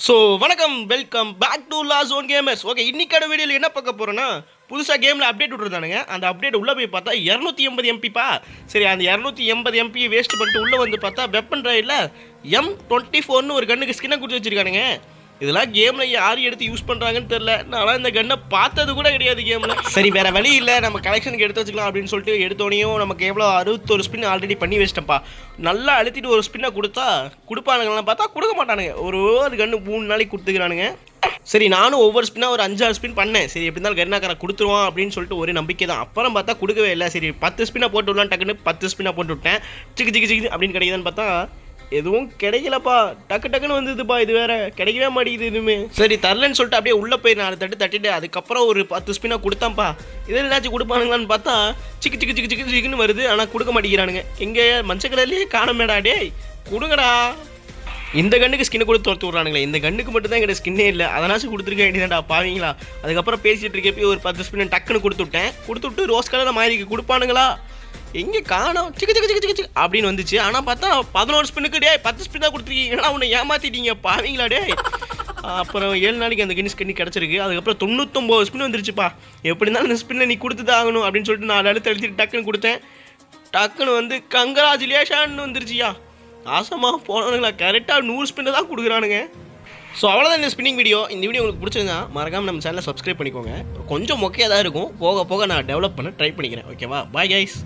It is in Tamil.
ஸோ வணக்கம், welcome back to La Zone Gamers. Okay, இன்னைக்கான வீடியோவில் என்ன பார்க்க போகிறோன்னா, புதுசாக கேமில் அப்டேட் விட்டுருந்தானுங்க. அந்த அப்டேட் உள்ளே போய் பார்த்தா 280 எம்பிப்பா. சரி, அந்த 280 எம்பி வேஸ்ட் பண்ணிட்டு உள்ளே வந்து பார்த்தா வெப்பன் ட்ரைவில் M24ன்னு ஒரு கண்ணுக்கு ஸ்கின்னை கொடுத்து வச்சிருக்கானுங்க. இதெல்லாம் கேமில் யார் எடுத்து யூஸ் பண்ணுறாங்கன்னு தெரில. நான் இந்த கன்னை பார்த்தது கூட கிடையாது கேமில். சரி, வேறு வழி இல்லை, நம்ம கலெக்ஷனுக்கு எடுத்து வச்சுக்கலாம் அப்படின்னு சொல்லிட்டு எடுத்தோனையும் நமக்கு எவ்வளோ 61 ஸ்பின் ஆல்ரெடி பண்ணி வச்சிட்டப்பா. நல்லா அழுத்திட்டு ஒரு ஸ்பின்னை கொடுப்பானுங்கலாம் பார்த்தா கொடுக்க மாட்டானுங்க. ஒரு கன்று 3 நாளைக்கு கொடுத்துக்கிறானுங்க. சரி, நானும் ஒவ்வொரு ஸ்பின்னாக ஒரு 5-6 ஸ்பின் பண்ணேன். சரி, எப்படி இருந்தாலும் கருணாக்காரன் கொடுத்துருவான் அப்படின்னு சொல்லிட்டு ஒரு நம்பிக்கை தான். அப்புறம் பார்த்தா கொடுக்கவே இல்லை. சரி, 10 ஸ்பின்னாக போட்டு விடலாம், டக்குன்னு 10 ஸ்பின்னாக போட்டு விட்டேன். சிக்கு அப்படின்னு கிடைக்குதுன்னு பார்த்தா எதுவும் கிடைக்கலப்பா. டக்குன்னு வந்ததுப்பா. இது வேற கிடைக்கவே மாட்டேங்குது எதுவுமே. சரி, தரலன்னு சொல்லிட்டு அப்படியே உள்ளே போய் 4 தட்டிட்டு அதுக்கப்புறம் ஒரு 10 ஸ்பின்னாக கொடுத்தான்ப்பா. இதில் என்னாச்சும் கொடுப்பானுங்களான்னு பார்த்தா சிக்குன்னு வருது. ஆனால் கொடுக்க மாட்டேங்கிறானுங்க. எங்கே மஞ்சள் கலர்லேயே காணமேடா. டேய் கொடுங்கடா. இந்த கண்ணுக்கு ஸ்கின்னை கொடுத்து துரத்து விட்றானுங்களே. இந்த கண்ணுக்கு மட்டும் தான் எங்கிட்ட ஸ்கின்னே இல்லை. அதனாச்சும் கொடுத்துருக்க வேண்டியதான்டா பாவீங்களா. அதுக்கப்புறம் பேசிகிட்டு இருக்கப்போ ஒரு 10 ஸ்பின் டக்குன்னு கொடுத்துட்டு ரோஸ் கலரில் மாதிரி கொடுப்பானுங்களா. எங்கே காணோம். சிக்கு அப்படின்னு வந்துச்சு. ஆனால் பார்த்தா 11 ஸ்பின்னுக்கு டே 10 ஸ்பின் தான் கொடுத்துருக்கீங்க. உன்னை ஏமாற்றிட்டீங்க பாவீங்களா டே. அப்புறம் 7 நாளைக்கு அந்த ஸ்கின் கிடச்சிருக்கு. அதுக்கப்புறம் 99 ஸ்பின் வந்துருச்சுப்பா. எப்படி இருந்தாலும் இந்த ஸ்பின்னை நீ கொடுத்து தான் ஆகணும் அப்படின்னு சொல்லிட்டு 4 அழுத்திட்டு டக்குன்னு கொடுத்தேன். டக்குன்னு வந்து கங்கராஜுலேஷன் வந்துருச்சியா. ஆசமாக போனவனுங்களா. கரெக்டாக 100 ஸ்பின்னை தான் கொடுக்குறானுங்க. ஸோ அவ்வளோதான் இந்த ஸ்பின்னிங் வீடியோ. இந்த வீடியோ உங்களுக்கு பிடிச்சிருந்தா மறக்காமல் நம்ம சேனலை சப்ஸ்கிரைப் பண்ணிக்கோங்க. கொஞ்சம் மொக்கையாக தான் இருக்கும். போக போக நான் டெவலப் பண்ண ட்ரை பண்ணிக்கிறேன். ஓகேவா? Bye guys.